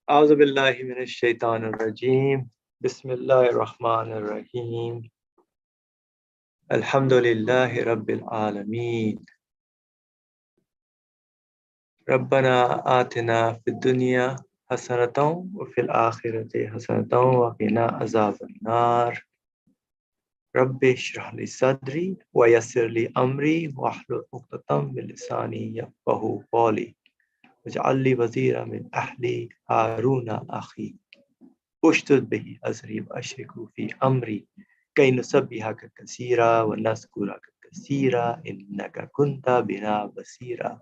أعوذ بالله من الشيطان الرجيم بسم الله الرحمن الرحيم الحمد لله رب العالمين ربنا آتنا في الدنيا حسنة وفي الآخرة حسنة وقنا عذاب النار رب اشرح لي صدري ويسر لي أمري واحلل عقدة من لساني يفقهوا قولي واجعل لي وزيرا من أهلي هارون أخي اشدد به أزري وأشركه في أمري كي نسبحك كثيرا ونذكرك كثيرا إنك كنت بنا بصيرا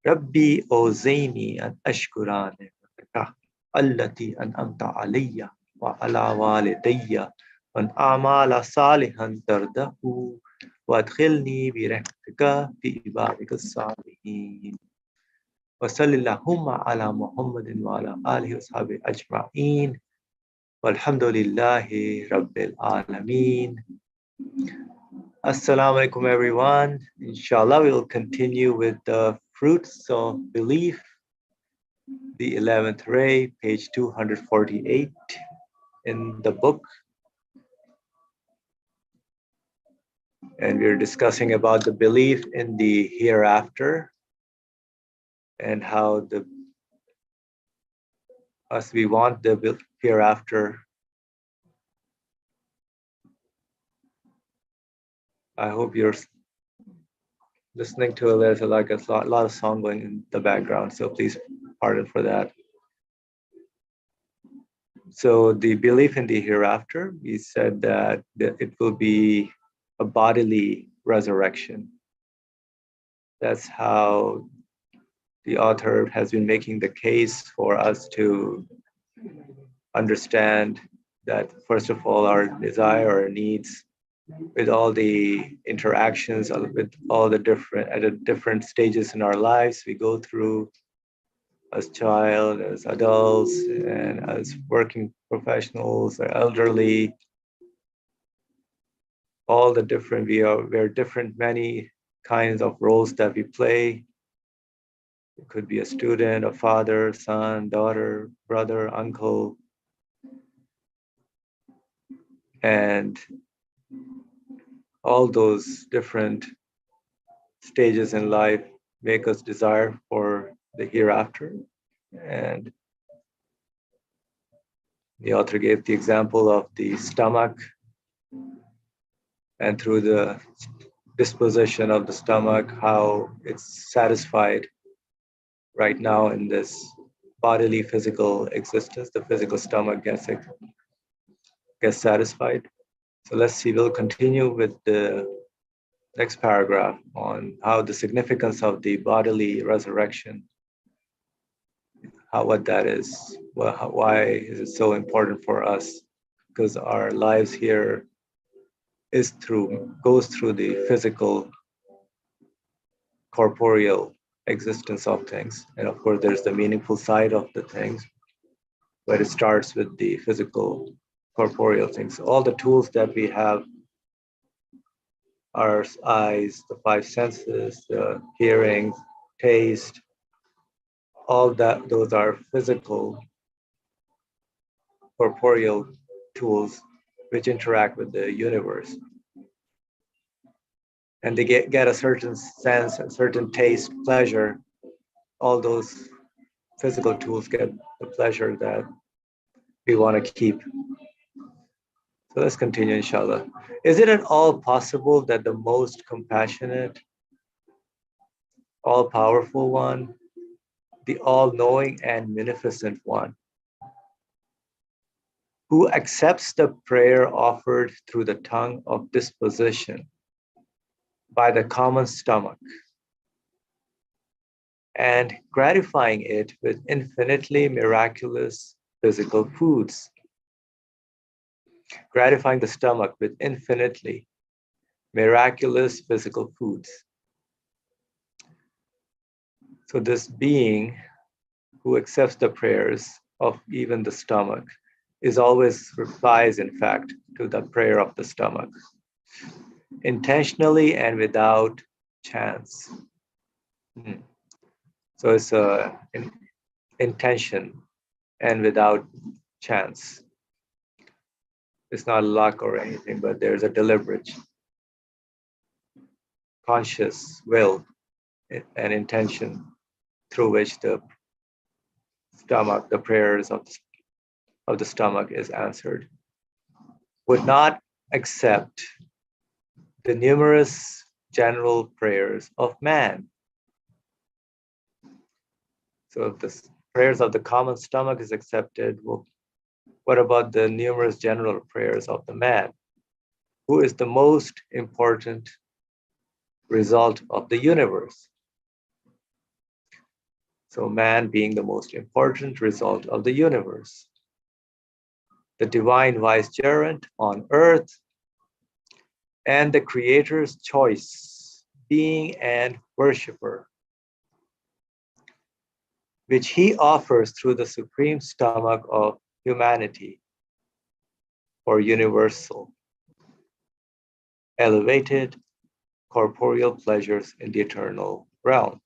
ربي أوزيني أن أشكر نعمتك التي أنعمت علي وعلى والدي وأن أعمل صالحا ترضاه وأدخلني برحمتك في عبادك الصالحين وصل اللهم على محمد وعلى آله وصحبه أجمعين والحمد لله رب العالمين. Assalamu alaikum everyone. Inshallah we will continue with the fruits of belief, the 11th ray, page 248 in the book. And we're discussing about the belief in the hereafter and how as we want the hereafter. I hope you're listening to it. There's like a lot of song going in the background, so please pardon for that. So the belief in the hereafter, we said that it will be a bodily resurrection. That's how the author has been making the case for us to understand that, first of all, our desire, our needs, with all the interactions, with all the different stages in our lives we go through as child, as adults, and as working professionals, or elderly, all the different, we're different, many kinds of roles that we play. It could be a student, a father, son, daughter, brother, uncle. And all those different stages in life make us desire for the hereafter. And the author gave the example of the stomach, and through the disposition of the stomach, how it's satisfied right now in this bodily physical existence. The physical stomach gets satisfied. So let's see, we'll continue with the next paragraph on how the significance of the bodily resurrection, what that is, why is it so important for us? Because our lives here goes through the physical, corporeal existence of things. And of course, there's the meaningful side of the things, but it starts with the physical, corporeal things. All the tools that we have, our eyes, the five senses, the hearing, taste, all that, those are physical, corporeal tools which interact with the universe. And they get a certain sense, a certain taste, pleasure. All those physical tools get the pleasure that we want to keep. So let's continue, inshallah. Is it at all possible that the most compassionate, all-powerful one, the all-knowing and beneficent one, who accepts the prayer offered through the tongue of disposition by the common stomach, and gratifying it with infinitely miraculous physical foods, gratifying the stomach with infinitely miraculous physical foods. So this being who accepts the prayers of even the stomach is always replies, in fact, to the prayer of the stomach, intentionally and without chance. So it's intention and without chance. It's not luck or anything, but there's a deliberate, conscious will and intention through which the stomach, the prayers of the stomach is answered, would not accept the numerous general prayers of man. So if the prayers of the common stomach is accepted, well, what about the numerous general prayers of the man? Who is the most important result of the universe? So man being the most important result of the universe. The divine vicegerent on earth and the creator's choice, being and worshipper, which he offers through the supreme stomach of humanity, or universal, elevated corporeal pleasures in the eternal realm,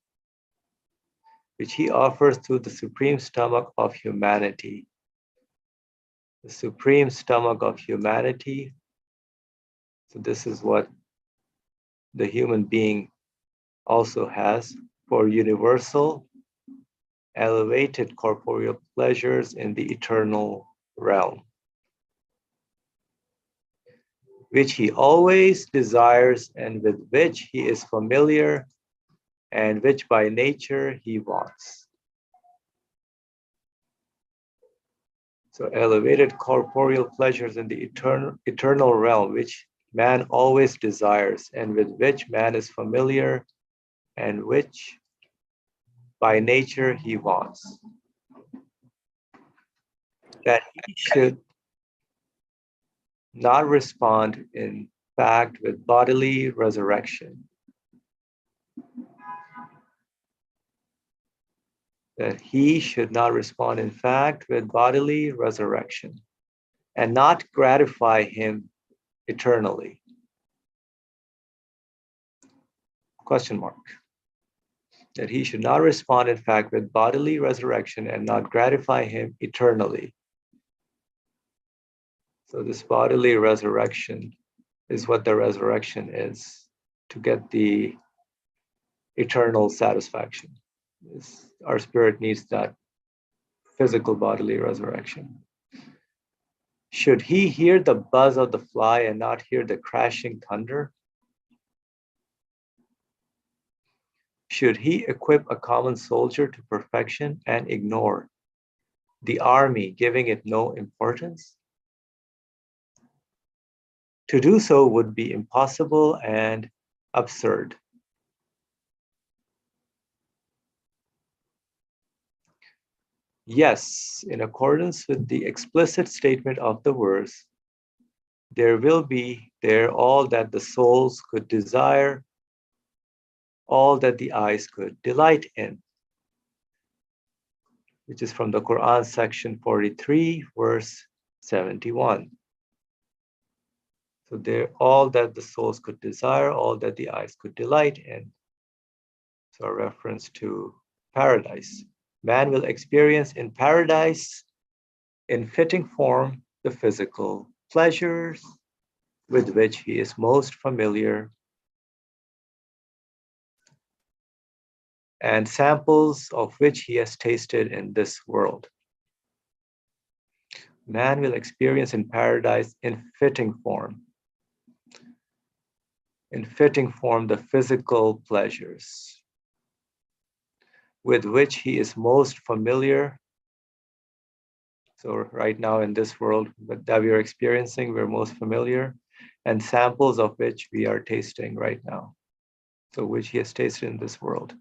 which he offers through the supreme stomach of humanity. The supreme stomach of humanity. So this is what the human being also has for universal, elevated corporeal pleasures in the eternal realm, which he always desires and with which he is familiar and which by nature he wants. So elevated corporeal pleasures in the eternal realm, which man always desires and with which man is familiar and which by nature he wants. That he should not respond in fact with bodily resurrection. That he should not respond in fact with bodily resurrection and not gratify him eternally. Question mark. That he should not respond in fact with bodily resurrection and not gratify him eternally. So this bodily resurrection is what the resurrection is, to get the eternal satisfaction. Our spirit needs that physical bodily resurrection. Should he hear the buzz of the fly and not hear the crashing thunder? Should he equip a common soldier to perfection and ignore the army, giving it no importance? To do so would be impossible and absurd. Yes, in accordance with the explicit statement of the verse, there will be there all that the souls could desire, all that the eyes could delight in, which is from the Quran, section 43, verse 71. So there all that the souls could desire, all that the eyes could delight in. So a reference to paradise. Man will experience in paradise, in fitting form, the physical pleasures with which he is most familiar, and samples of which he has tasted in this world. Man will experience in paradise in fitting form the physical pleasures with which he is most familiar. So right now in this world that we are experiencing, we're most familiar, and samples of which we are tasting right now. So which he has tasted in this world.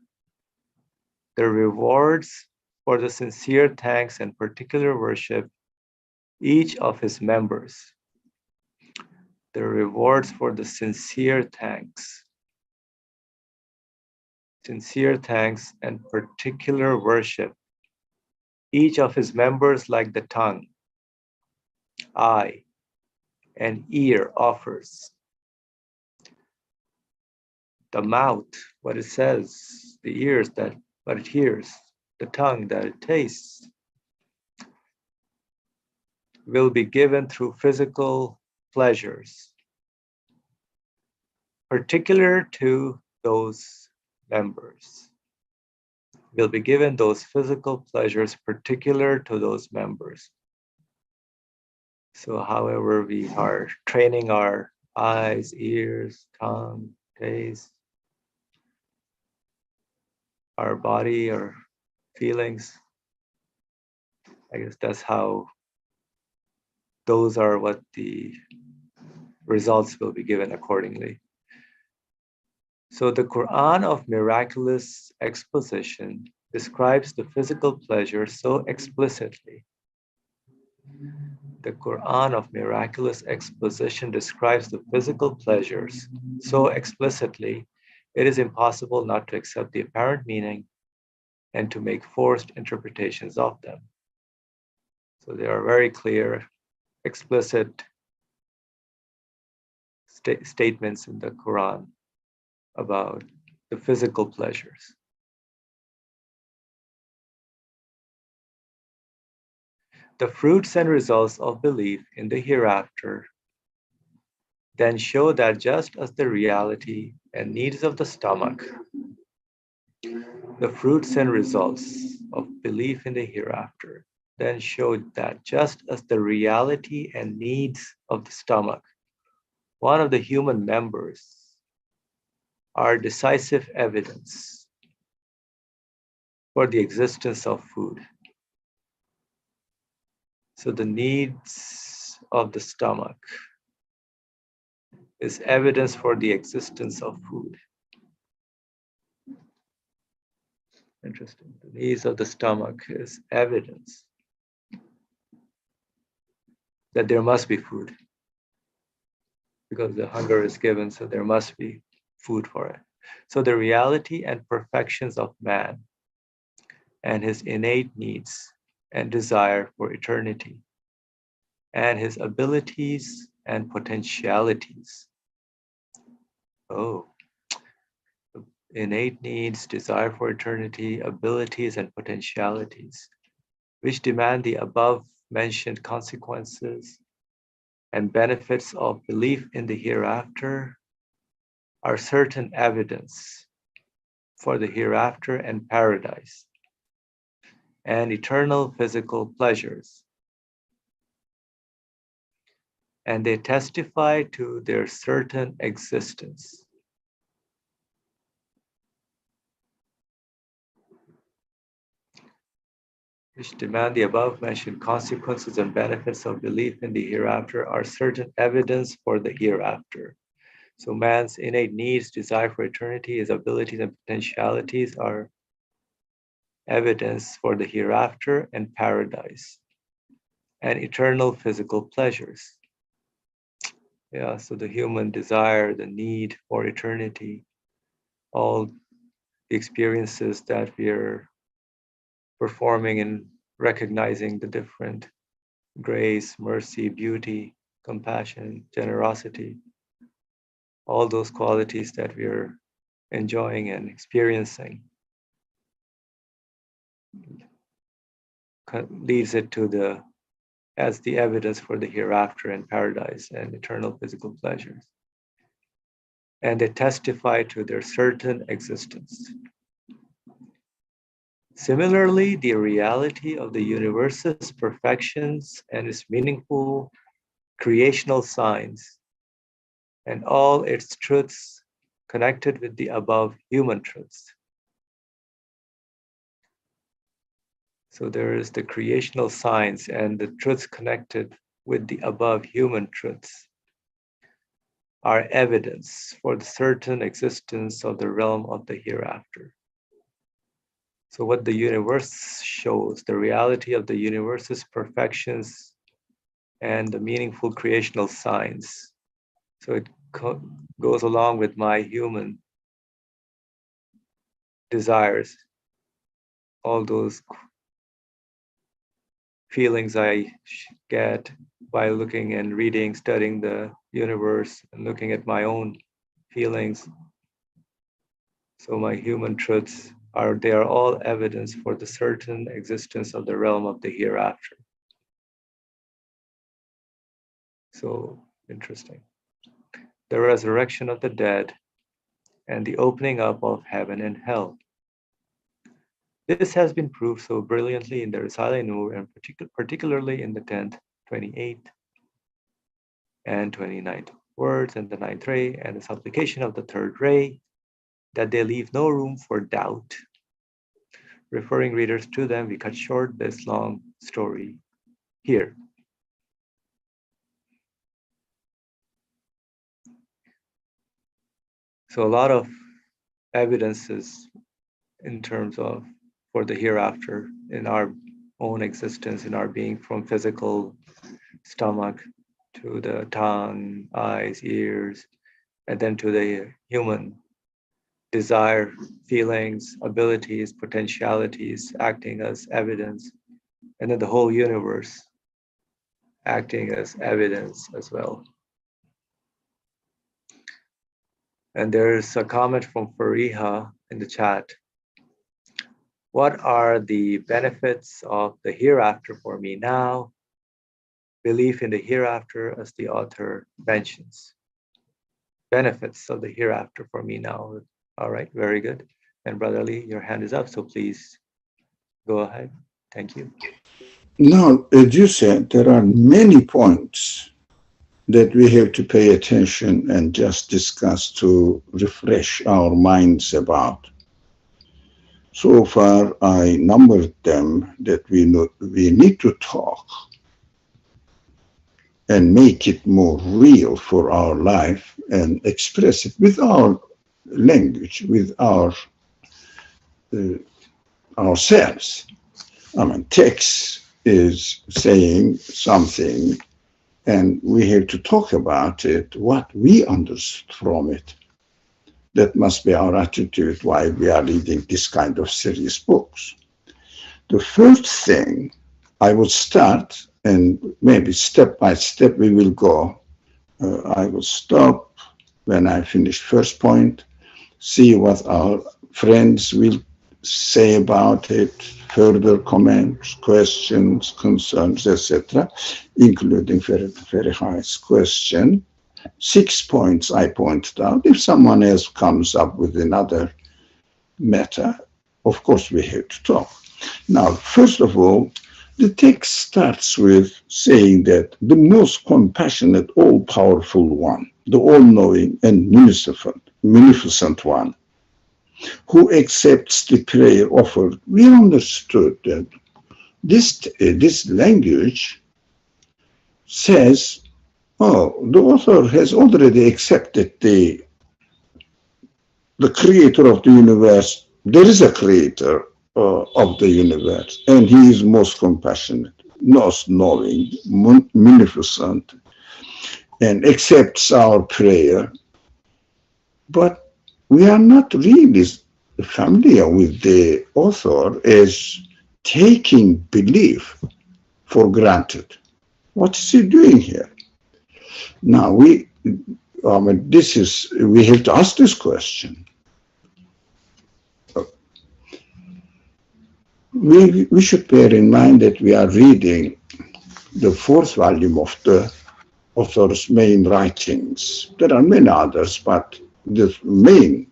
The rewards for the sincere thanks and particular worship each of his members. The rewards for the sincere thanks and particular worship each of his members, like the tongue, eye, and ear offers. The mouth, what it says, the ears, that what it hears, the tongue that it tastes, will be given through physical pleasures, particular to those members. Will be given those physical pleasures particular to those members. So however we are training our eyes, ears, tongue, taste, our body, our feelings, I guess that's how those are what the results will be given accordingly. So the Quran of miraculous exposition describes the physical pleasure so explicitly. The Quran of miraculous exposition describes the physical pleasures so explicitly, it is impossible not to accept the apparent meaning and to make forced interpretations of them. So there are very clear, explicit statements in the Quran about the physical pleasures. The fruits and results of belief in the hereafter then show that just as the reality and needs of the stomach, the fruits and results of belief in the hereafter then show that just as the reality and needs of the stomach, one of the human members, are decisive evidence for the existence of food. So the needs of the stomach is evidence for the existence of food. Interesting. The needs of the stomach is evidence that there must be food because the hunger is given, so there must be food for it. So the reality and perfections of man and his innate needs and desire for eternity and his abilities and potentialities. Oh, innate needs, desire for eternity, abilities and potentialities, which demand the above mentioned consequences and benefits of belief in the hereafter, are certain evidence for the hereafter and paradise and eternal physical pleasures. And they testify to their certain existence. Which demand the above mentioned consequences and benefits of belief in the hereafter are certain evidence for the hereafter. So man's innate needs, desire for eternity, his abilities and potentialities are evidence for the hereafter and paradise and eternal physical pleasures. Yeah, so the human desire, the need for eternity, all the experiences that we're performing and recognizing the different grace, mercy, beauty, compassion, generosity, all those qualities that we're enjoying and experiencing leads it to the as the evidence for the hereafter and paradise and eternal physical pleasures. And they testify to their certain existence. Similarly, the reality of the universe's perfections and its meaningful creational signs and all its truths connected with the above human truths. So there is the creational signs and the truths connected with the above human truths are evidence for the certain existence of the realm of the hereafter. So what the universe shows, the reality of the universe's perfections and the meaningful creational signs. So it goes along with my human desires, all those feelings I get by looking and reading, studying the universe and looking at my own feelings. So my human truths they are all evidence for the certain existence of the realm of the hereafter. So interesting. The resurrection of the dead and the opening up of heaven and hell. This has been proved so brilliantly in the Risale Nur, and particularly in the 10th, 28th, and 29th words and the 9th ray and the supplication of the 3rd ray, that they leave no room for doubt. Referring readers to them, we cut short this long story here. So a lot of evidences in terms of for the hereafter in our own existence, in our being, from physical stomach to the tongue, eyes, ears, and then to the human desire, feelings, abilities, potentialities acting as evidence, and then the whole universe acting as evidence as well. And there's a comment from Fariha in the chat. What are the benefits of the hereafter for me now? Belief in the hereafter, as the author mentions. Benefits of the hereafter for me now. All right, very good. And Brother Ali, your hand is up, so please go ahead. Thank you. Now, as you said, there are many points that we have to pay attention and just discuss to refresh our minds about. So far, I numbered them that we need to talk and make it more real for our life and express it with our language, with ourselves. I mean, text is saying something, and we have to talk about it, what we understood from it. That must be our attitude while we are reading this kind of serious books. The first thing I would start, and maybe step by step we will go. I will stop when I finish first point, see what our friends will say about it, further comments, questions, concerns, etc., including Fariha's question. 6 points I pointed out. If someone else comes up with another matter, of course we have to talk. Now, first of all, the text starts with saying that the most compassionate, all-powerful one, the all-knowing and munificent one, who accepts the prayer offered. We understood that this language says, oh, the author has already accepted the creator of the universe. There is a creator of the universe, and he is most compassionate, most knowing, munificent, and accepts our prayer. But we are not really familiar with the author as taking belief for granted. What is he doing here? Now, we have to ask this question. We should bear in mind that we are reading the 4th volume of the author's main writings. There are many others, but the main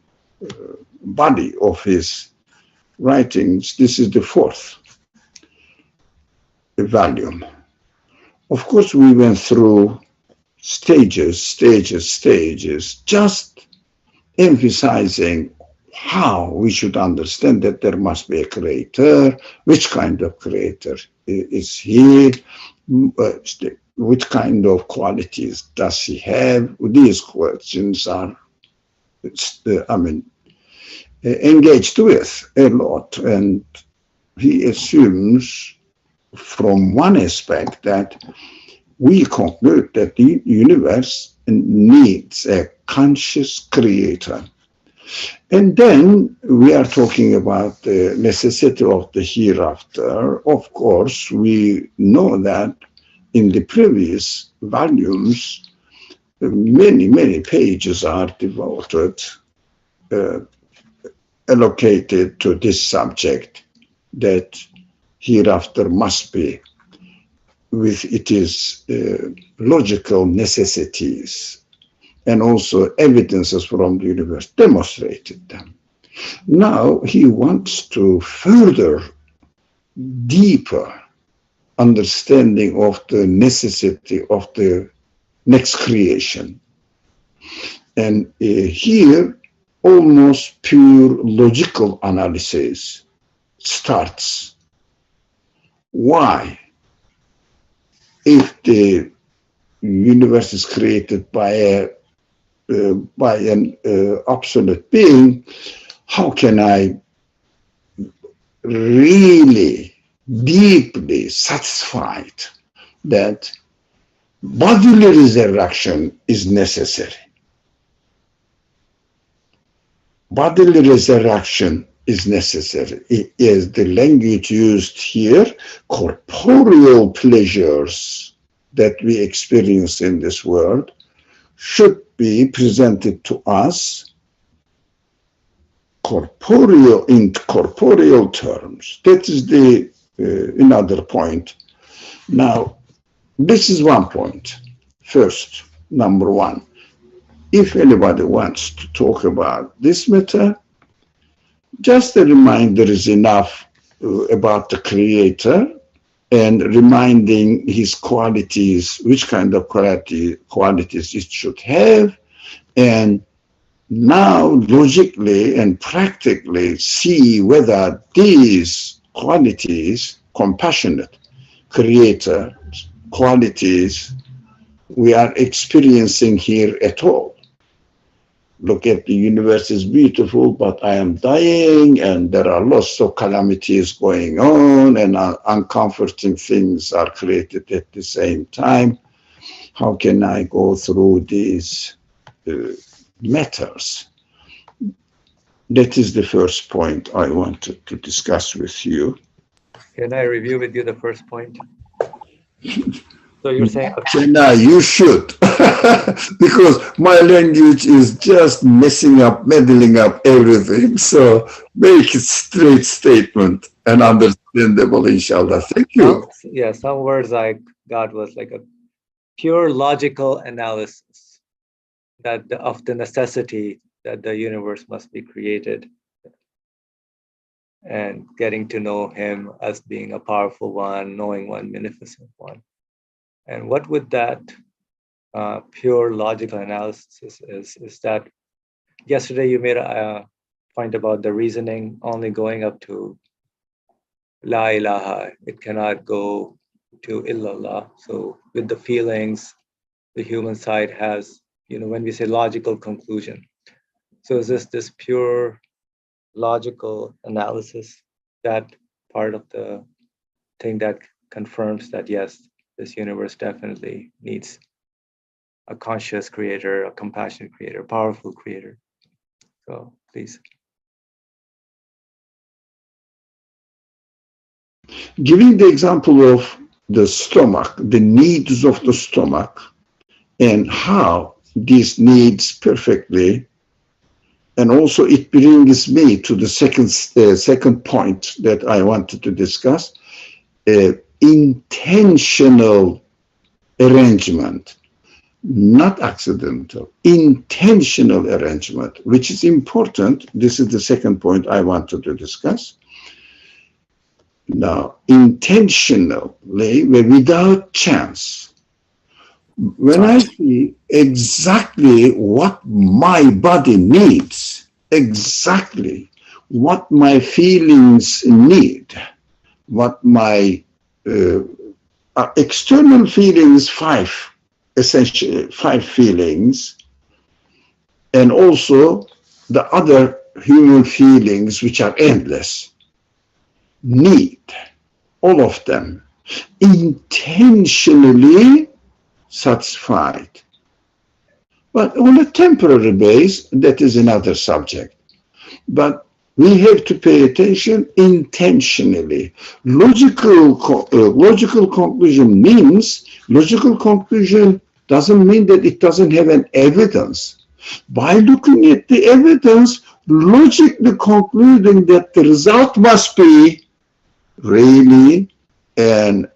body of his writings, this is the 4th volume. Of course, we went through stages, just emphasizing how we should understand that there must be a creator, which kind of creator is he, which kind of qualities does he have. These questions are, engaged with a lot, and he assumes from one aspect that we conclude that the universe needs a conscious creator. And then we are talking about the necessity of the hereafter. Of course, we know that in the previous volumes, many pages are devoted allocated to this subject, that hereafter must be with its logical necessities and also evidences from the universe demonstrated them. Now he wants to further deeper understanding of the necessity of the next creation. And here almost pure logical analysis starts. Why? If the universe is created by an absolute being, how can I really deeply satisfied that bodily resurrection is necessary? Bodily resurrection is necessary. It is the language used here. Corporeal pleasures that we experience in this world should be presented to us in corporeal terms. That is the another point. Now, this is one point. First, number one, if anybody wants to talk about this matter, just a reminder is enough about the Creator and reminding his qualities, which kind of qualities it should have, and now logically and practically see whether these qualities, compassionate Creator qualities, we are experiencing here at all. Look at the universe is beautiful, but I am dying, and there are lots of calamities going on, and uncomforting things are created at the same time. How can I go through these matters? That is the first point I wanted to discuss with you. Can I review with you the first point? So you're saying, okay, now you should, because my language is just messing up, meddling up everything. So make a straight statement and understandable, inshallah. Thank you. Yeah, some words I got was like a pure logical analysis of the necessity that the universe must be created, and getting to know him as being a powerful one, knowing one, beneficent one. And what would that pure logical analysis is that yesterday you made a point about the reasoning only going up to La ilaha. It cannot go to illallah. So with the feelings, the human side has, when we say logical conclusion. So is this pure logical analysis, that part of the thing that confirms that, yes, this universe definitely needs a conscious creator, a compassionate creator, a powerful creator? So please. Giving the example of the stomach, the needs of the stomach, and how these needs perfectly, and also it brings me to the second point that I wanted to discuss, intentional arrangement, not accidental, intentional arrangement, which is important. This is the second point I wanted to discuss. Now, intentionally, without chance, when I see exactly what my body needs, exactly what my feelings need, what my external feelings, essentially five feelings, and also the other human feelings, which are endless, need, all of them, intentionally satisfied. But on a temporary base, that is another subject. But we have to pay attention intentionally. Logical conclusion means, logical conclusion doesn't mean that it doesn't have an evidence. By looking at the evidence, logically concluding that the result must be really an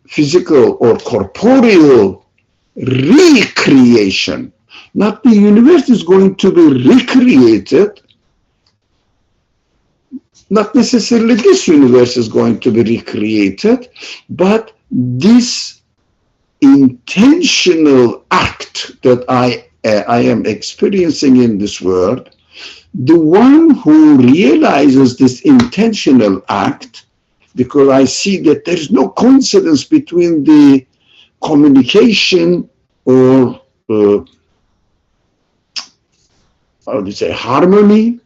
physical or corporeal recreation. Not the universe is going to be recreated. Not necessarily this universe is going to be recreated, but this intentional act that I am experiencing in this world, the one who realizes this intentional act, because I see that there is no coincidence between the communication or how do you say, harmony,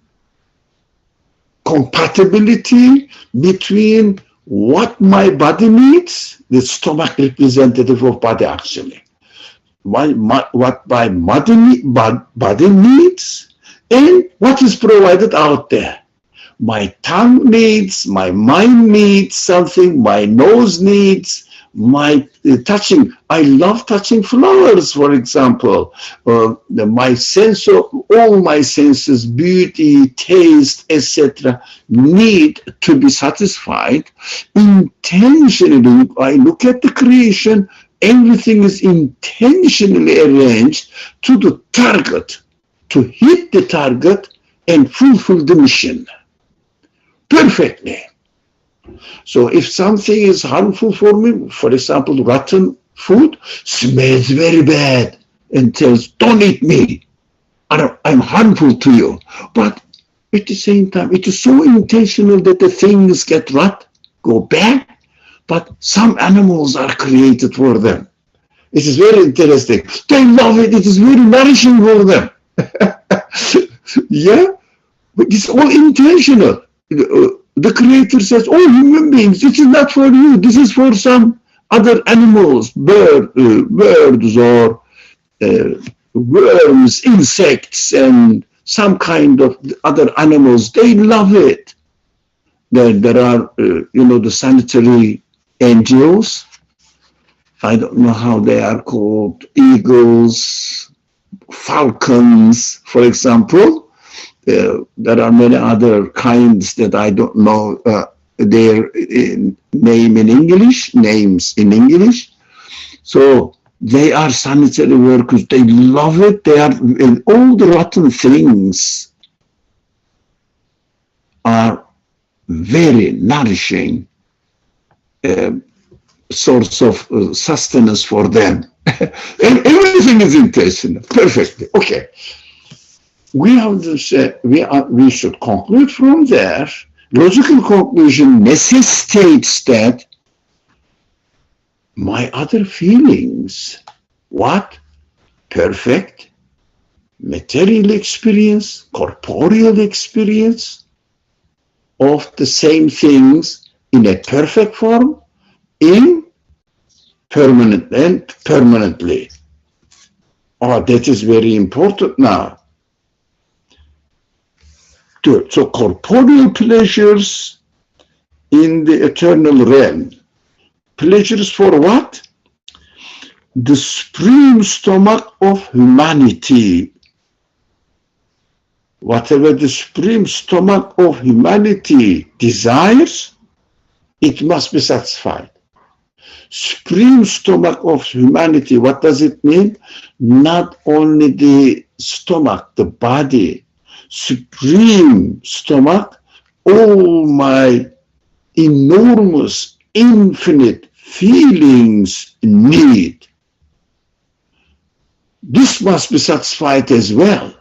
compatibility between what my body needs, the stomach representative of body actually, what my body needs, and what is provided out there. My tongue needs, my mind needs something, my nose needs, my touching. I love touching flowers, for example. My sense of, all my senses, beauty, taste, etc., need to be satisfied. Intentionally, I look at the creation, everything is intentionally arranged to the target, to hit the target and fulfill the mission perfectly. So if something is harmful for me, for example, rotten food, smells very bad and tells, don't eat me, I'm harmful to you. But at the same time, it is so intentional that the things get rot, go bad, but some animals are created for them. It is very interesting. They love it. It is very nourishing for them. Yeah, but it's all intentional. The creator says, oh, human beings, this is not for you. This is for some other animals, birds or worms, insects, and some kind of other animals. They love it. There are, the sanitary angels. I don't know how they are called. Eagles, falcons, for example. There are many other kinds that I don't know their names in English. So they are sanitary workers. They love it. They are, and all the rotten things are very nourishing source of sustenance for them. And everything is intentional, perfectly. Okay. We have to say, we should conclude from there. Logical conclusion necessitates that my other feelings, what? Perfect material experience, corporeal experience of the same things in a perfect form, in permanently. Oh, that is very important now. So corporeal pleasures in the eternal realm. Pleasures for what? The supreme stomach of humanity. Whatever the supreme stomach of humanity desires, it must be satisfied. Supreme stomach of humanity, what does it mean? Not only the stomach, the body, supreme stomach, all my enormous, infinite feelings need. This must be satisfied as well.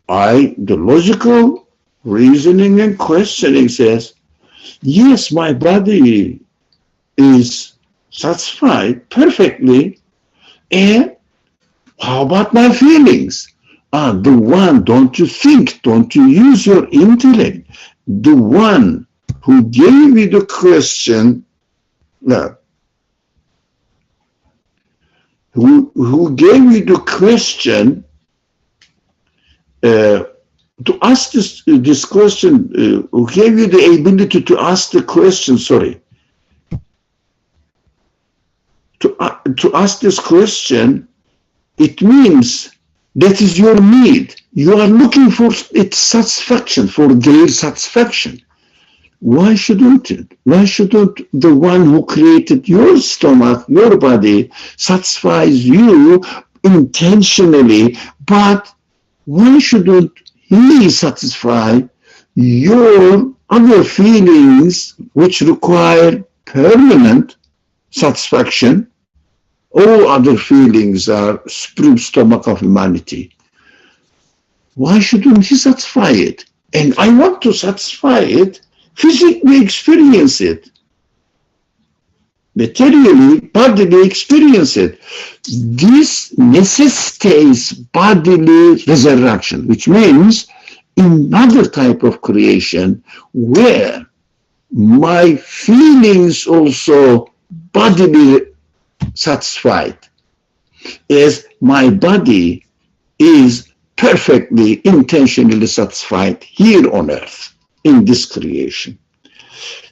The logical reasoning and questioning says, yes, my body is satisfied perfectly, and how about my feelings? The one, don't you think, don't you use your intellect? The one who gave you the question, who gave you the question to ask this question, who gave you the ability to ask the question, to ask this question, it means That is your need. You are looking for its satisfaction, for their satisfaction. Why shouldn't it? Why shouldn't the one who created your stomach, your body, satisfies you intentionally, but why shouldn't he satisfy your other feelings which require permanent satisfaction? All other feelings are supreme stomach of humanity. Why shouldn't he satisfy it? And I want to satisfy it, physically experience it, materially, bodily experience it. This necessitates bodily resurrection, which means another type of creation where my feelings also bodily satisfied, as my body is perfectly intentionally satisfied here on earth in this creation.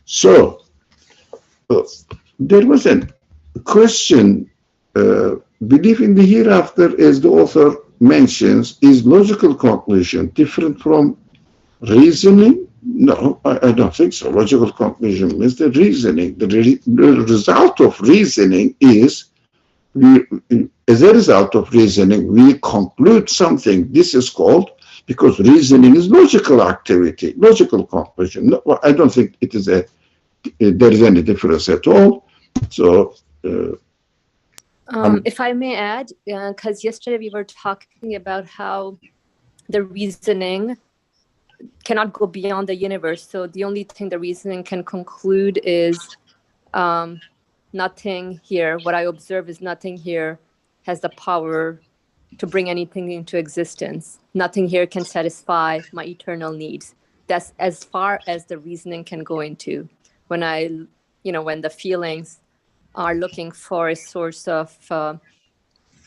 So there was a question, belief in the hereafter, as the author mentions, is logical conclusion different from reasoning? No, I don't think so. Logical conclusion means the reasoning. The result of reasoning is, as a result of reasoning, we conclude something. This is called, because reasoning is logical activity, logical conclusion. No, I don't think it is there is any difference at all. So, if I may add, because yesterday we were talking about how the reasoning cannot go beyond the universe. So the only thing the reasoning can conclude is nothing here. What I observe is nothing here has the power to bring anything into existence. Nothing here can satisfy my eternal needs. That's as far as the reasoning can go into. When when the feelings are looking for a source of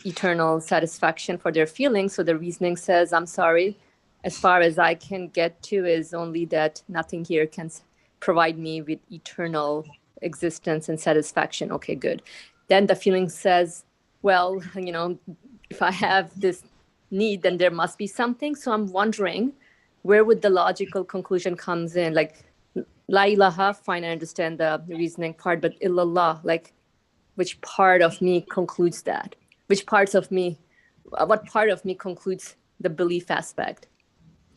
eternal satisfaction for their feelings, so the reasoning says, I'm sorry, as far as I can get to is only that nothing here can provide me with eternal existence and satisfaction. Okay, good. Then the feeling says, well, if I have this need, then there must be something. So I'm wondering, where would the logical conclusion comes in? Like, la ilaha, fine, I understand the reasoning part, but illallah, like, which part of me concludes that? What part of me concludes the belief aspect?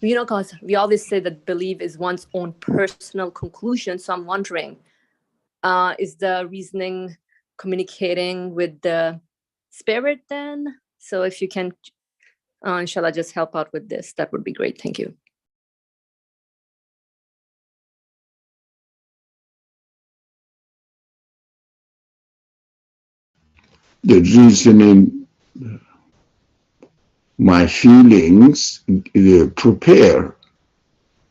Because we always say that belief is one's own personal conclusion. So I'm wondering, is the reasoning communicating with the spirit then? So if you can, inshallah, just help out with this, that would be great. Thank you. the reasoning, my feelings prepare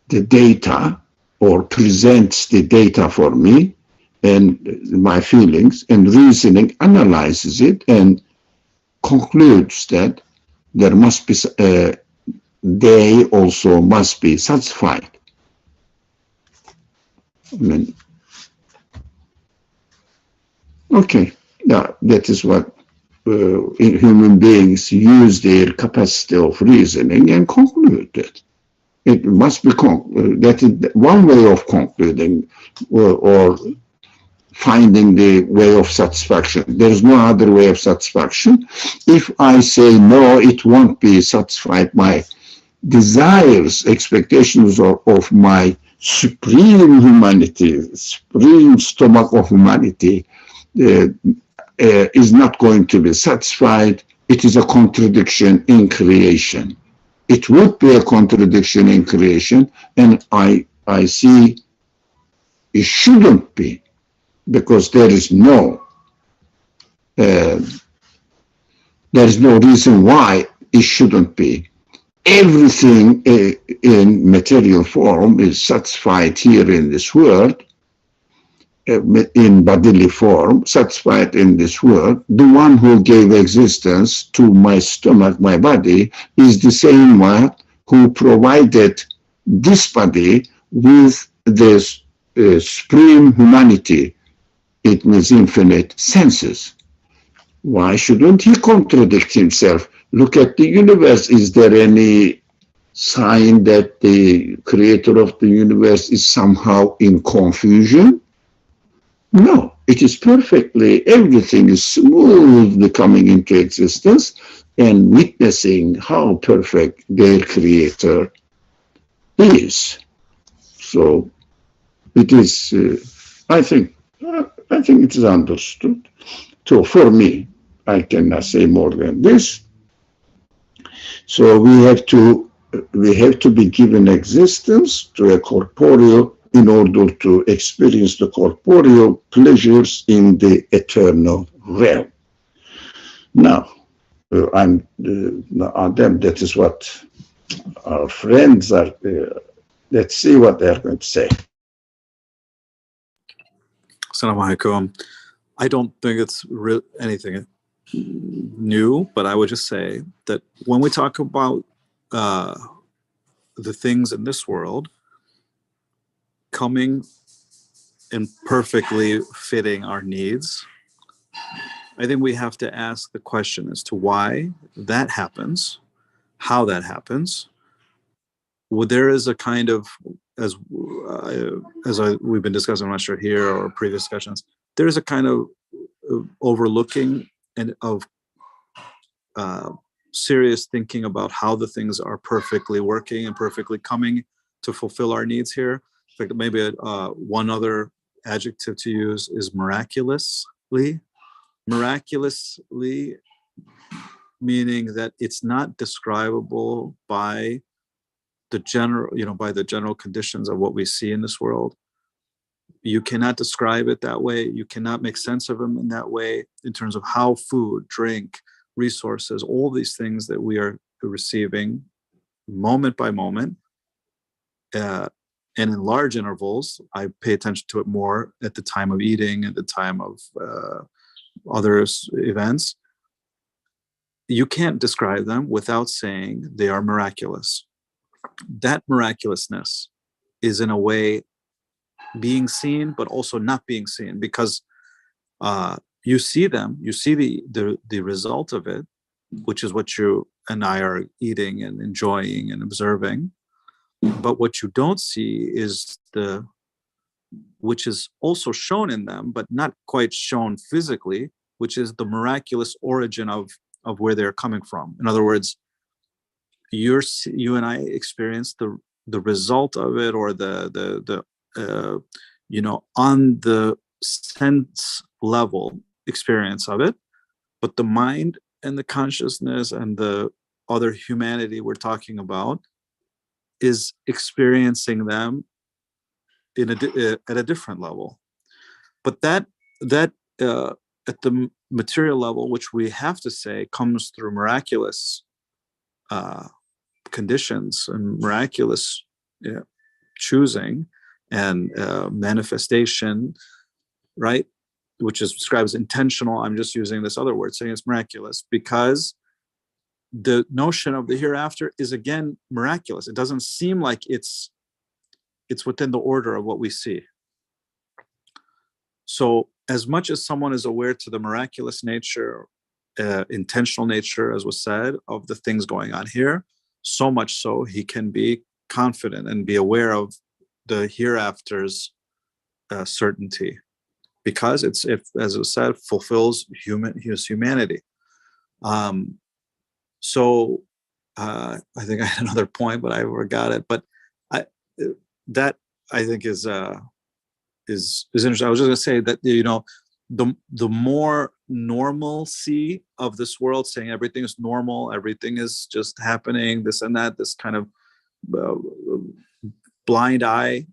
the data or presents the data for me and my feelings, and reasoning analyzes it and concludes that there must be, they also must be satisfied. Okay, yeah, that is what human beings use their capacity of reasoning and conclude that. It must be, that is one way of concluding or finding the way of satisfaction. There is no other way of satisfaction. If I say no, it won't be satisfied. My desires, expectations of my supreme humanity, supreme stomach of humanity, is not going to be satisfied. It is a contradiction in creation. It would be a contradiction in creation, and I see it shouldn't be, because there is no reason why it shouldn't be. Everything in material form is satisfied here in this world, in bodily form, satisfied in this world. The one who gave existence to my stomach, my body, is the same one who provided this body with this supreme humanity. It means infinite senses. Why shouldn't he contradict himself look at the universe, is there any sign that the creator of the universe is somehow in confusion? No, it is perfectly, everything is smoothly coming into existence and witnessing how perfect their creator is. So it is, I think it is understood. So for me, I cannot say more than this. So we have to be given existence to a corporeal in order to experience the corporeal pleasures in the eternal realm. Now, Adem, that is what our friends are. Let's see what they're going to say. Assalamu alaikum. I don't think it's anything new, but I would just say that when we talk about the things in this world coming and perfectly fitting our needs, I think we have to ask the question as to why that happens, how that happens. Well, there is a kind of, we've been discussing, I'm not sure here or previous discussions, there is a kind of overlooking and of serious thinking about how the things are perfectly working and perfectly coming to fulfill our needs here. In fact, maybe one other adjective to use is miraculously. Miraculously meaning that it's not describable by the general conditions of what we see in this world. You cannot describe it that way. You cannot make sense of them in that way in terms of how food, drink, resources, all these things that we are receiving moment by moment, and in large intervals. I pay attention to it more at the time of eating, at the time of other events. You can't describe them without saying they are miraculous. That miraculousness is in a way being seen, but also not being seen, because you see them, you see the result of it, which is what you and I are eating and enjoying and observing. But what you don't see is which is also shown in them, but not quite shown physically, which is the miraculous origin of where they're coming from. In other words, you and I experience the result of it, or the on the sense level experience of it, but the mind and the consciousness and the other humanity we're talking about is experiencing them at a different level. But that at the material level, which we have to say comes through miraculous conditions and miraculous choosing and manifestation, right? Which is described as intentional. I'm just using this other word, saying it's miraculous, because the notion of the hereafter is again miraculous. It doesn't seem like it's within the order of what we see. So as much as someone is aware to the miraculous nature, intentional nature, as was said, of the things going on here, so much so he can be confident and be aware of the hereafter's certainty, because as it was said, fulfills his humanity. So I think I had another point, but I forgot it. But that I think is interesting. I was just going to say that the more normalcy of this world, saying everything is normal, everything is just happening, this and that, this kind of blind eye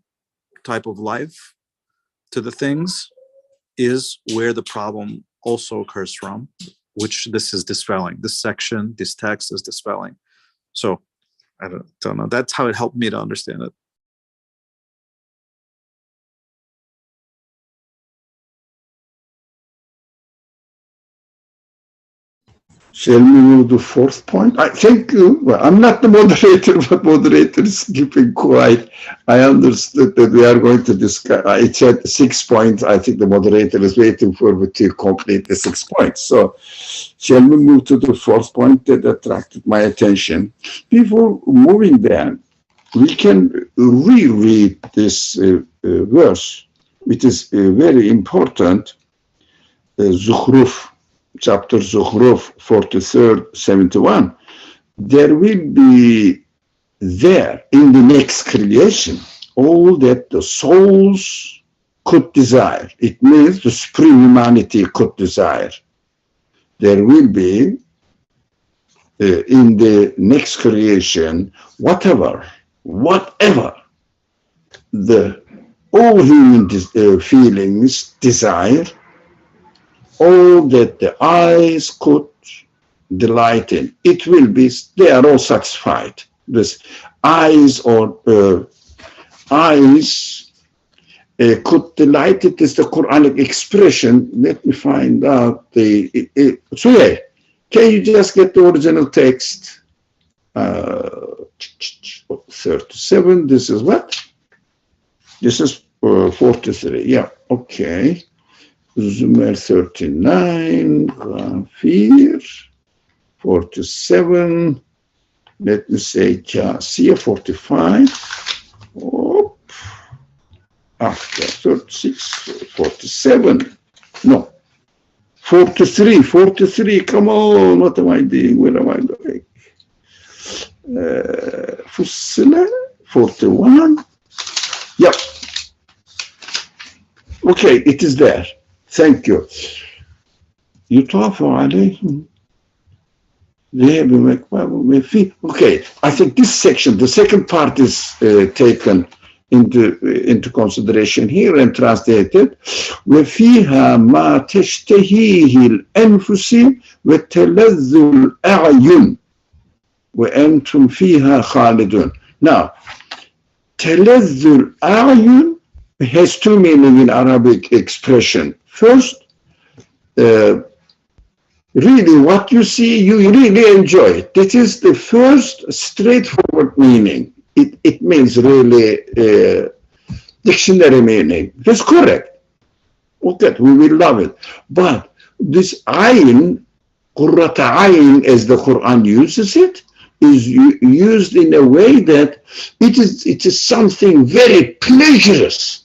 type of life to the things, is where the problem also occurs from, which this is dispelling. This section, this text is dispelling. So I don't know. That's how it helped me to understand it. Shall we move to fourth point? I thank you. Well, I'm not the moderator, but moderator is keeping quiet. I understood that we are going to discuss. It said 6 points. I think the moderator is waiting for me to complete the 6 points. So, shall we move to the fourth point that attracted my attention? Before moving there, we can reread this verse, which is very important. Zukhruf, chapter Zukhruf 43rd, 71. There will be there in the next creation all that the souls could desire. It means the supreme humanity could desire. There will be in the next creation whatever the all human feelings desire, all that the eyes could delight in. It will be, they are all satisfied. This eyes or eyes could delight. It is the Quranic expression. Let me find out so yeah, can you just get the original text? 37, this is what? This is 43, yeah, okay. Zumer 39, Ghafir 47, let me say Jasiya 45, after 36, 47, no, 43, come on, what am I doing, where am I going? Fussila 41, yep, okay, it is there. Thank you. يطاف عليهم Okay, I think this section, the second part is taken into consideration here and translated. وفيها ما تشتهيه الأنفس وتلذ الأعين وأنتم فيها خالدون. Now, تلذ الأعين has two meanings in Arabic expression. First, really what you see, you really enjoy it. This is the first straightforward meaning. It means really dictionary meaning. That's correct. Okay, we will love it. But this ayn, qurrata ayn, as the Quran uses it, is used in a way that it is something very pleasurous,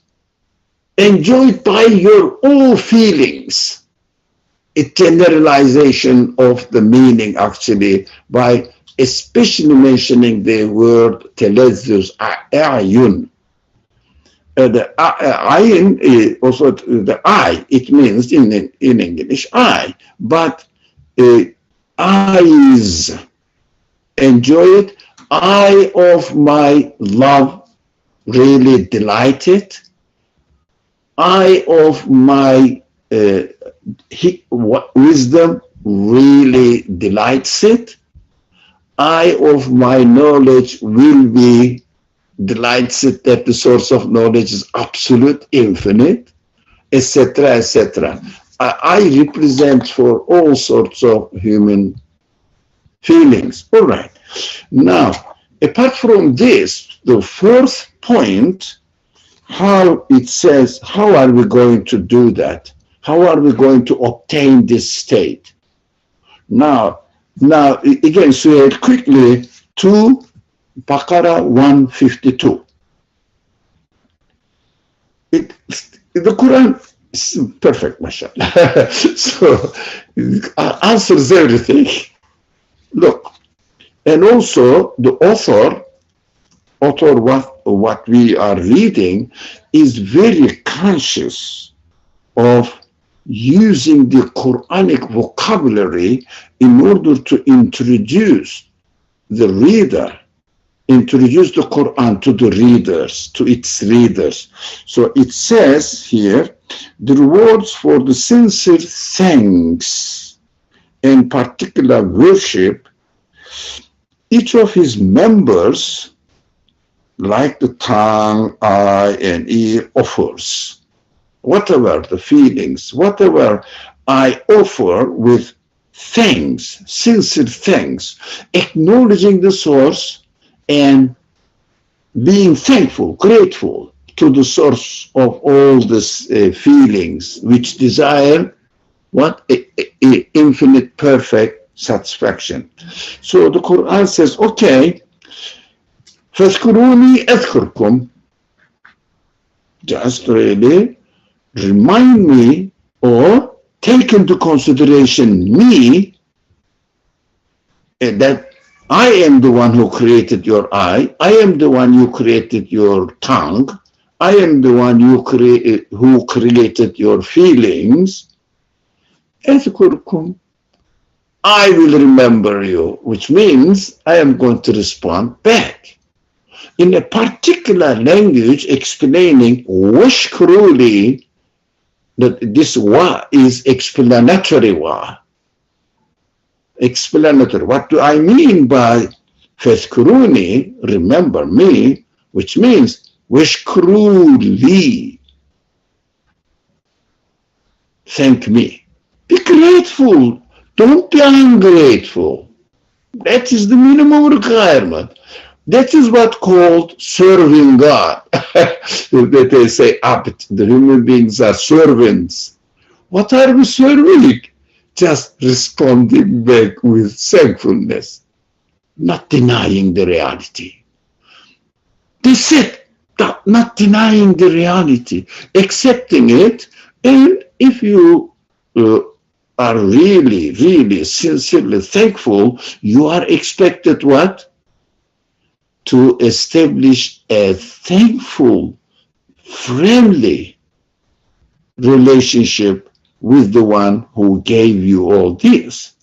enjoyed by your all feelings. A generalization of the meaning actually by especially mentioning the word telezus ayun. The ayin is also the eye. It means in English eye, but eyes enjoy it. Eye of my love really delighted. Eye of my wisdom really delights it. Eye of my knowledge will be delights it that the source of knowledge is absolute, infinite, etc., etc. I represent for all sorts of human feelings. All right. Now, apart from this, the fourth point, how it says, how are we going to do that? How are we going to obtain this state? Now again, so quickly to Baqarah 152. The Quran is perfect, mashallah. So it answers everything. Look, and also the author what we are reading is very conscious of using the Quranic vocabulary in order to introduce the reader, introduce the Quran to the readers, to its readers. So it says here, the rewards for the sincere thanks and particular worship, each of his members, like the tongue, eye, and ear, offers. Whatever the feelings, whatever I offer with thanks, sincere thanks, acknowledging the source and being thankful, grateful to the source of all these feelings which desire what? Infinite, perfect satisfaction. So the Quran says, okay, فَاذْكُرُونِي أَذْكُرْكُمْ, just really remind me or take into consideration me, that I am the one who created your eye, I am the one who created your tongue, I am the one who created your feelings. أذكركم, I will remember you, which means I am going to respond back in a particular language explaining washkuruli, that this wa is explanatory wa. Explanatory. What do I mean by fadhkuruni, remember me, which means washkuruli, thank me. Be grateful. Don't be ungrateful. That is the minimum requirement. That is what called serving God. That they say, the human beings are servants. What are we serving? Just responding back with thankfulness, not denying the reality. That's it. Not denying the reality, accepting it. And if you are really, really sincerely thankful, you are expected what? To establish a thankful, friendly relationship with the one who gave you all this.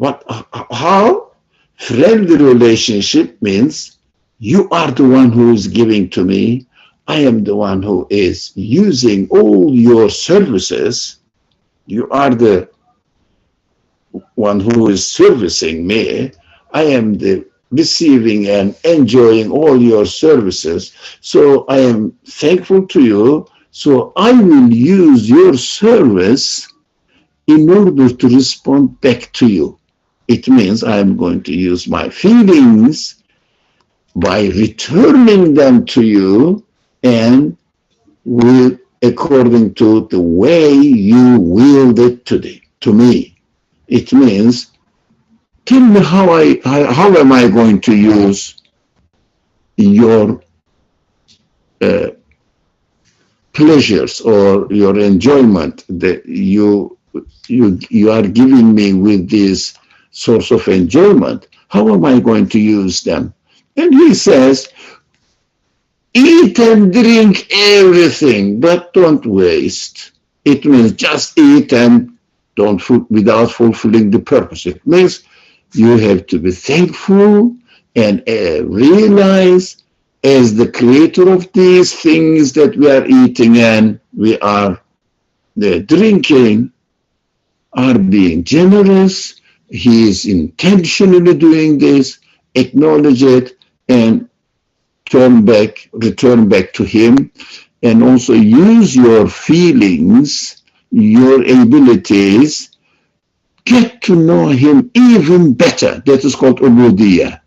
How? Friendly relationship means you are the one who is giving to me, I am the one who is using all your services, you are the one who is servicing me, I am the receiving and enjoying all your services. So I am thankful to you. So I will use your service in order to respond back to you. It means I am going to use my feelings by returning them to you and according to the way you willed it to me. It means, tell me how am I going to use your pleasures or your enjoyment that you are giving me with this source of enjoyment? How am I going to use them? And he says, eat and drink everything, but don't waste. It means just eat and don't without fulfilling the purpose. It means you have to be thankful and realize, as the creator of these things that we are eating and we are drinking, are being generous. He is intentionally doing this. Acknowledge it and return back to him, and also use your feelings, your abilities, get to know him even better. That is called ubudiyah.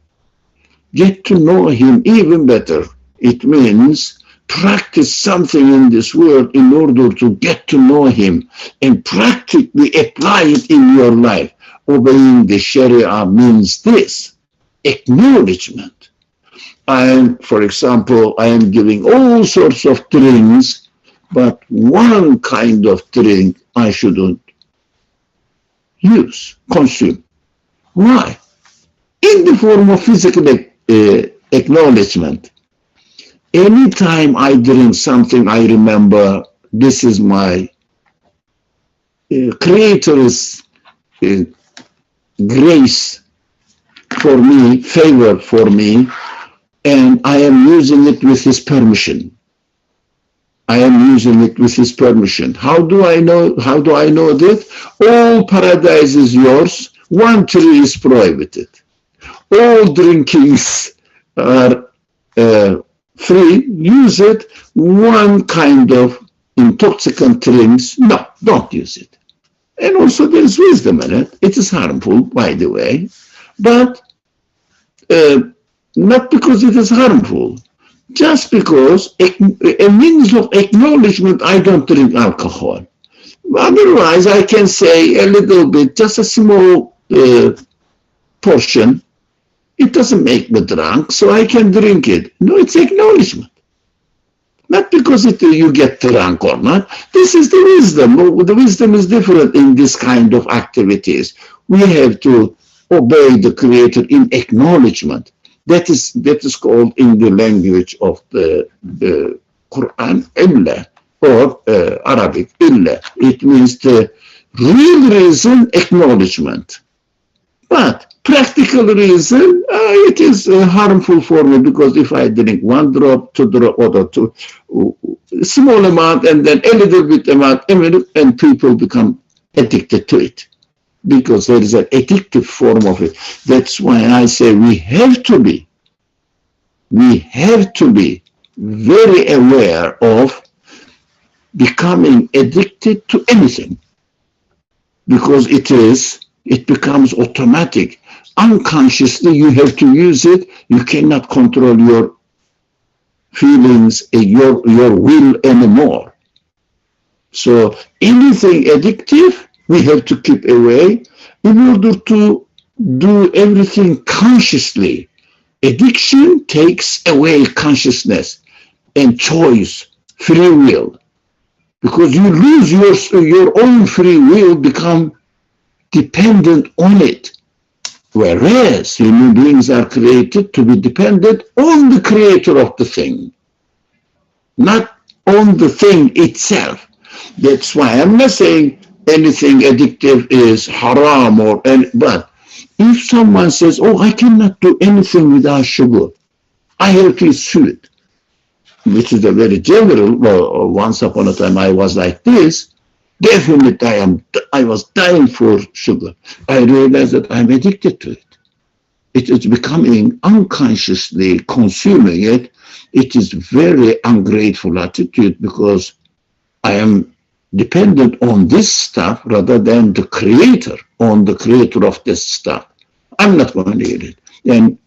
Get to know him even better. It means practice something in this world in order to get to know him and practically apply it in your life. Obeying the Sharia means this: acknowledgement. For example, I am giving all sorts of drinks, but one kind of drink I shouldn't consume. Why? In the form of physical acknowledgement. Anytime I drink something, I remember this is my Creator's grace for me, favor for me, and I am using it with his permission. I am using it with his permission. How do I know that? All paradise is yours. One tree is prohibited. All drinkings are free. Use it. One kind of intoxicant drinks, no, don't use it. And also there is wisdom in it. It is harmful, by the way, but not because it is harmful, just because a means of acknowledgement, I don't drink alcohol. Otherwise, I can say a little bit, just a small portion. It doesn't make me drunk, so I can drink it. No, it's acknowledgement. Not because you get drunk or not. This is the wisdom. The wisdom is different in this kind of activities. We have to obey the Creator in acknowledgement. That is called in the language of the Quran, illah, or Arabic, illah. It means the real reason, acknowledgement. But practical reason, it is harmful for me, because if I drink 1 drop, 2 drop, or 2, small amount, and then a little bit amount, and people become addicted to it, because there is an addictive form of it. That's why I say we have to be very aware of becoming addicted to anything, because it becomes automatic. Unconsciously, you have to use it. You cannot control your feelings, your will anymore. So anything addictive, we have to keep away in order to do everything consciously. Addiction takes away consciousness and choice, free will, because you lose your own free will, become dependent on it. Whereas human beings are created to be dependent on the creator of the thing, not on the thing itself. That's why I'm not saying anything addictive is haram but if someone says, oh, I cannot do anything without sugar, I have to eat sweet, which is a very general, well, once upon a time I was like this, definitely I was dying for sugar. I realized that I'm addicted to it. It is becoming unconsciously consuming it. It is very ungrateful attitude, because I am dependent on this stuff rather than the creator, on the creator of this stuff. I'm not going to eat it. And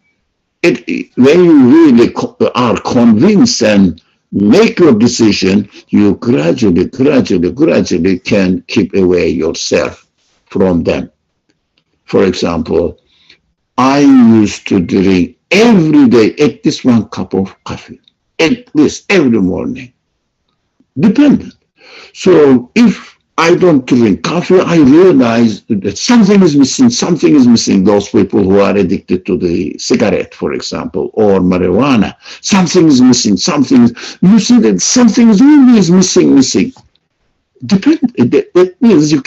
when you really are convinced and make your decision, you gradually can keep away yourself from them. For example, I used to drink every day at least 1 cup of coffee, at least every morning, dependent. So if I don't drink coffee, I realize that something is missing. Those people who are addicted to the cigarette, for example, or marijuana, something is missing. You see that something is always missing. That means you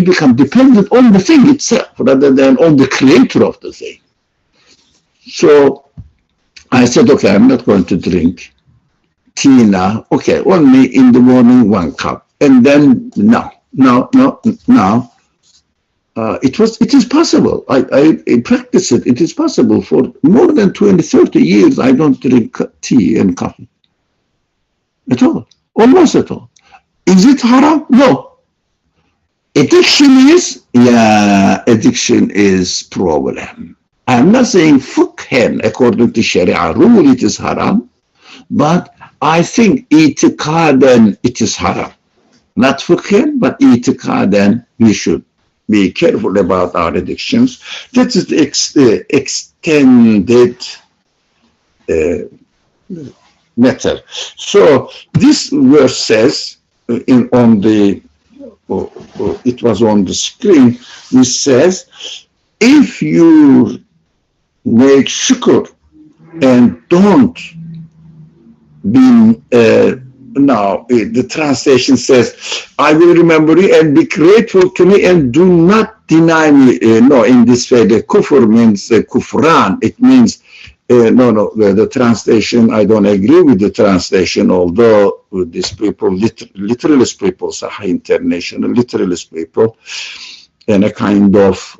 become dependent on the thing itself rather than on the creator of the thing. So I said, okay, I'm not going to drink tea now. Okay, only in the morning 1 cup. And then no. It is possible. I practice it. It is possible. For more than 20, 30 years, I don't drink tea and coffee at all, almost at all. Is it haram? No. Addiction is? Yeah, addiction is problem. I'm not saying fukhen, according to Sharia rule, it is haram, but I think itiqadan it is haram. Not fukhen, but itiqadan we should be careful about our addictions. That is the extended matter. So this verse says, it was on the screen, it says, if you make shukr and don't be, now the translation says, I will remember you and be grateful to me and do not deny me. No, in this way, the kufr means kufran. It means, the translation, I don't agree with the translation, although these people, literalist people, Sahih International, literalist people, and a kind of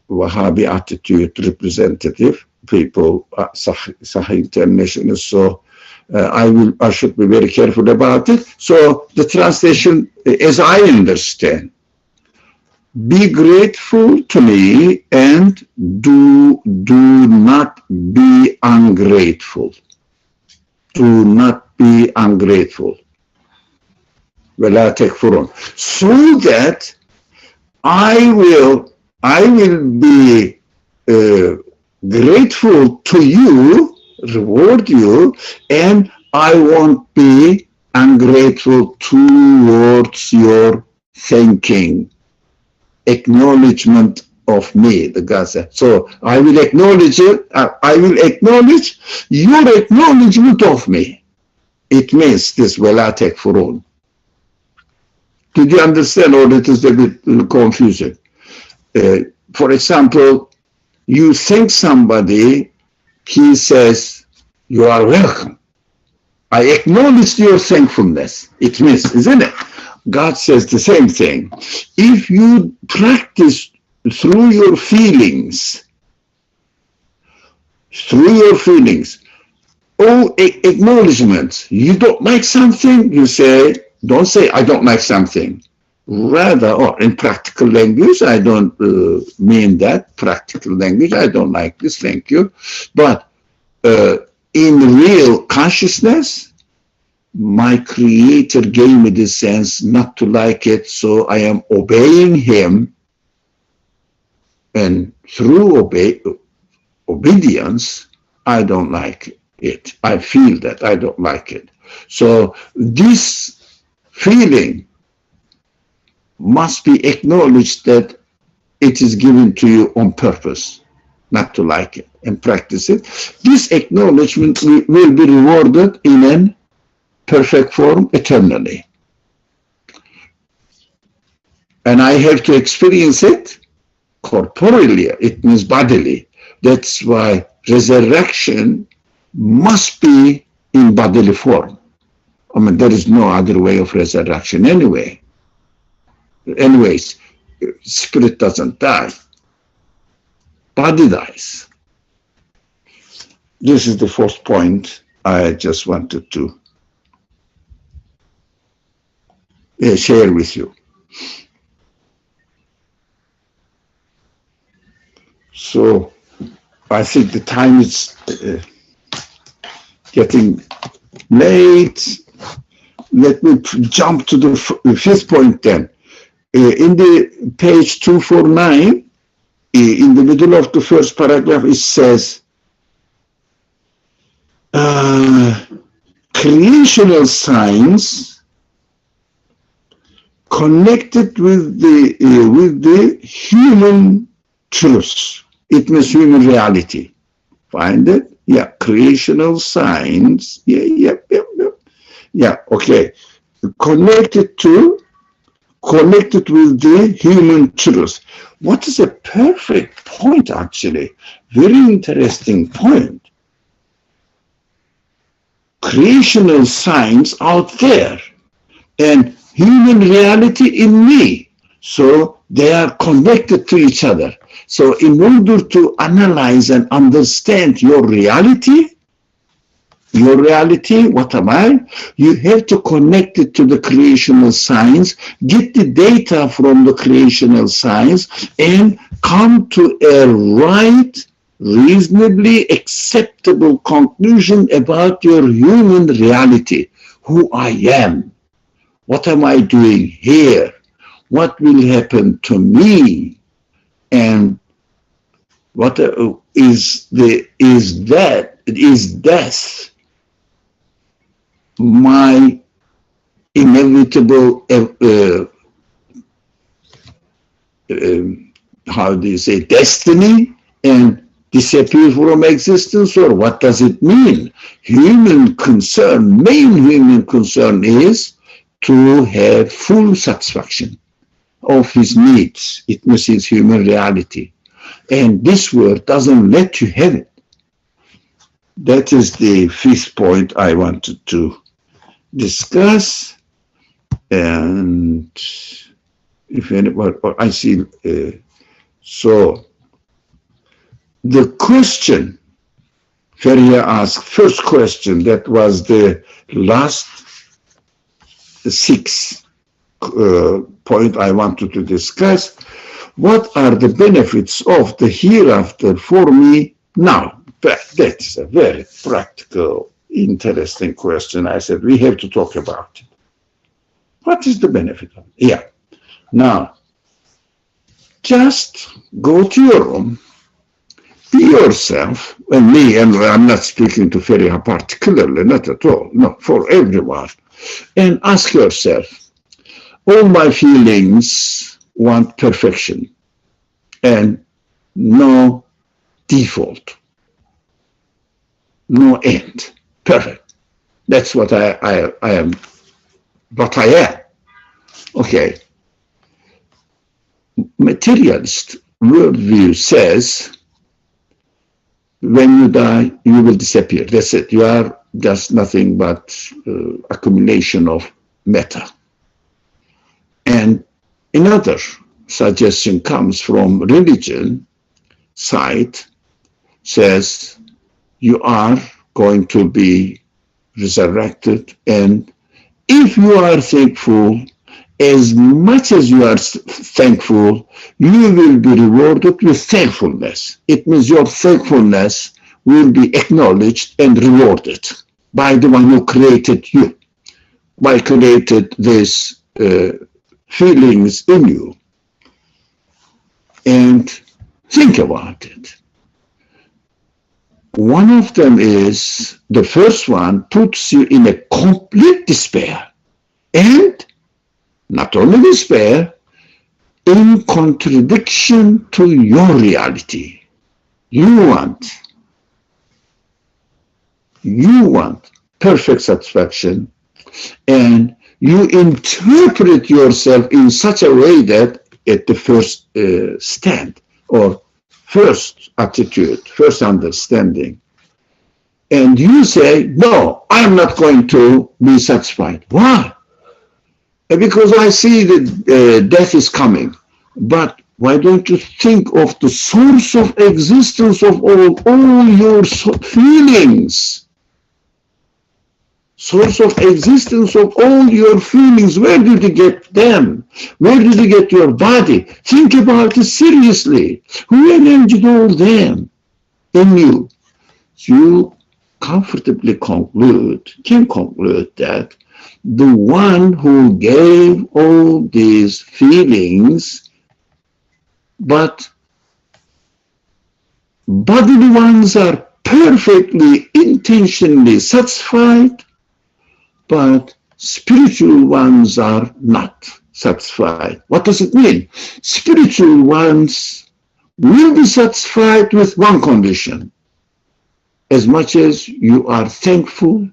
Wahhabi attitude representative people, Sahih International. So I should be very careful about it. So the translation, as I understand, be grateful to me and do not be ungrateful. Do not be ungrateful. ولا تكفرون. So that I will be grateful to you, reward you, and I won't be ungrateful towards your thanking, acknowledgement of me, the God said. So I will acknowledge it. I will acknowledge your acknowledgement of me. It means this ولا تكفرون. Did you understand, or it is a bit confusing? For example, you thank somebody, he says, you are welcome. I acknowledge your thankfulness. It means, isn't it? God says the same thing. If you practice through your feelings, all acknowledgements, you don't like something, you say, don't say, I don't like something. Rather, or in practical language, I don't mean that. Practical language, I don't like this, thank you. But in real consciousness, my Creator gave me the sense not to like it, so I am obeying Him. And through obedience, I don't like it. I feel that I don't like it. So this feeling must be acknowledged that it is given to you on purpose, not to like it, and practice it. This acknowledgement will be rewarded in a perfect form eternally. And I have to experience it corporeally, it means bodily. That's why resurrection must be in bodily form. I mean, there is no other way of resurrection anyway. Anyways, spirit doesn't die. Body dies. This is the fourth point I just wanted to share with you. So I think the time is getting late. Let me jump to the fifth point then. In the page 249, in the middle of the first paragraph, it says, creational science connected with the human truth. It means human reality. Find it? Yeah, creational science. Yeah, okay. Connected with the human truth. What is a perfect point, actually? Very interesting point. Creational science out there and human reality in me. So they are connected to each other. So in order to analyze and understand your reality, what am I? You have to connect it to the creational science, get the data from the creational science, and come to a right, reasonably acceptable conclusion about your human reality. Who I am. What am I doing here? What will happen to me? And what is death my inevitable how do you say, destiny, and disappear from existence, or what does it mean? Human concern, main human concern is to have full satisfaction of his needs. It means his human reality. And this world doesn't let you have it. That is the fifth point I wanted to discuss. And if anyone, I see, so the question Feria asked, first question, that was the last 6 point I wanted to discuss. What are the benefits of the hereafter for me now? That is a very practical, interesting question. I said, we have to talk about it. What is the benefit of it? Yeah. Now, just go to your room, be yourself, and me, and I'm not speaking to Feriha particularly, not at all, no, for everyone, and ask yourself, all my feelings want perfection and no default, no end, perfect. That's what I am, what I am. Okay. Materialist worldview says, when you die, you will disappear. That's it. You are just nothing but accumulation of matter. And another suggestion comes from religion side, says you are going to be resurrected, and if you are thankful, as much as you are thankful, you will be rewarded with thankfulness. It means your thankfulness will be acknowledged and rewarded by the one who created you, by created these feelings in you. And think about it. One of them is, the first one puts you in a complete despair, and not only despair, in contradiction to your reality. You want perfect satisfaction, and you interpret yourself in such a way that at the first stand or first attitude, first understanding, and you say, no, I'm not going to be satisfied. Why? Because I see that death is coming. But why don't you think of the source of existence of all your feelings? Source of existence of all your feelings. Where did you get them? Where did you get your body? Think about it seriously. Who arranged all them in you? You comfortably can conclude that the one who gave all these feelings, but bodily ones are perfectly, intentionally satisfied, but spiritual ones are not satisfied. What does it mean? Spiritual ones will be satisfied with one condition: as much as you are thankful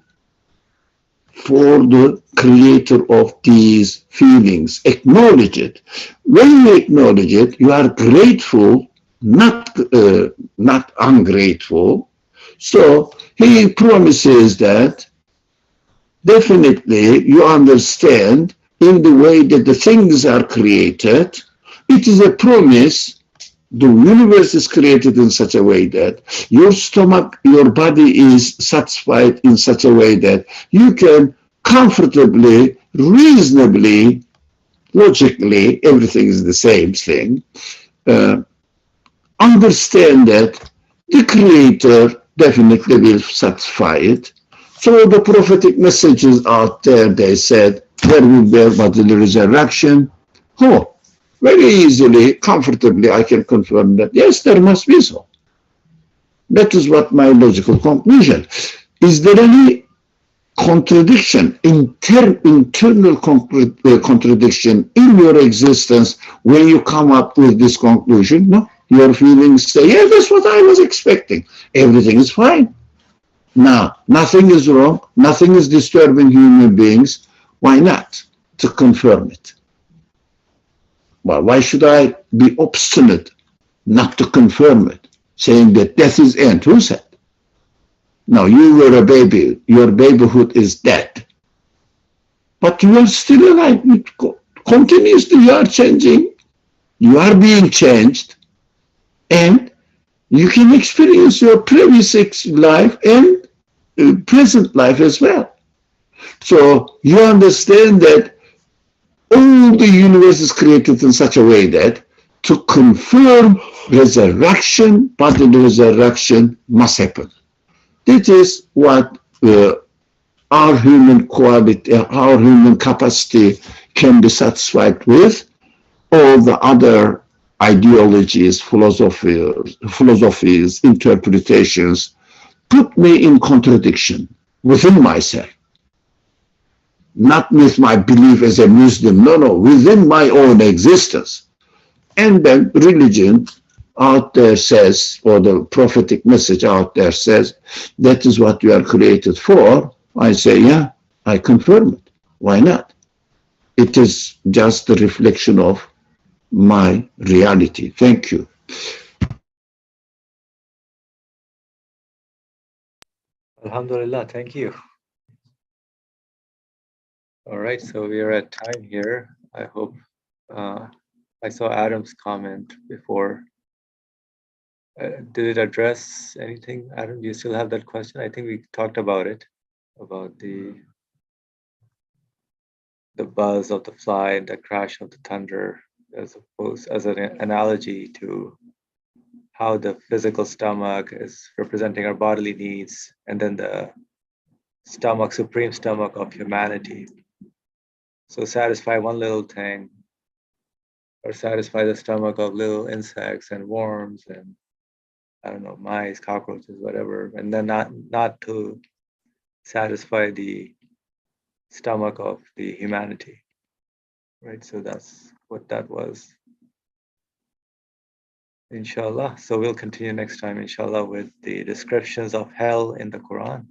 for the creator of these feelings. Acknowledge it. When you acknowledge it, you are grateful, not ungrateful. So he promises that definitely you understand in the way that the things are created. It is a promise. The universe is created in such a way that your stomach, your body is satisfied in such a way that you can comfortably, reasonably, logically, everything is the same thing, understand that the Creator definitely will satisfy it. So the prophetic messages out there, they said, there will be a bodily resurrection. Oh, very easily, comfortably, I can confirm that, yes, there must be so. That is what my logical conclusion. Is there any contradiction, internal contradiction in your existence when you come up with this conclusion? No, your feelings say, yeah, that's what I was expecting. Everything is fine. Now, nothing is wrong, nothing is disturbing human beings. Why not? To confirm it. Well, why should I be obstinate not to confirm it, saying that death is end? Who said? No, you were a baby. Your babyhood is dead. But you are still alive. Continuously you are changing. You are being changed. And you can experience your previous life and present life as well. So you understand that all the universe is created in such a way that to confirm resurrection, bodily resurrection must happen. This is what our human quality, our human capacity can be satisfied with. All the other ideologies, philosophies, interpretations put me in contradiction within myself. Not with my belief as a Muslim, no, within my own existence. And then religion out there says, or the prophetic message out there says, that is what you are created for. I say, yeah, I confirm it. Why not? It is just a reflection of my reality. Thank you. Alhamdulillah, thank you. All right, so we are at time here. I hope I saw Adam's comment before. Did it address anything, Adam? Do you still have that question? I think we talked about it, about the buzz of the fly and the crash of the thunder, as opposed as an analogy to how the physical stomach is representing our bodily needs, and then the stomach, supreme stomach of humanity. So satisfy one little thing, or satisfy the stomach of little insects and worms and I don't know, mice, cockroaches, whatever, and then not to satisfy the stomach of the humanity, right? So that's what that was. Inshallah. So we'll continue next time, inshallah, with the descriptions of hell in the Quran.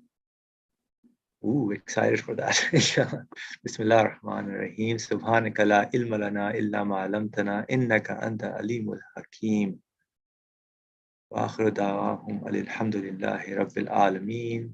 Ooh, excited for that. Inshallah. Bismillah ar-Rahman ar-Rahim. Subhanaka la ilma lana illa ma 'allamtana innaka anta alimul hakim. Wa akhiru da'wahum alhamdulillahi rabbil alameen.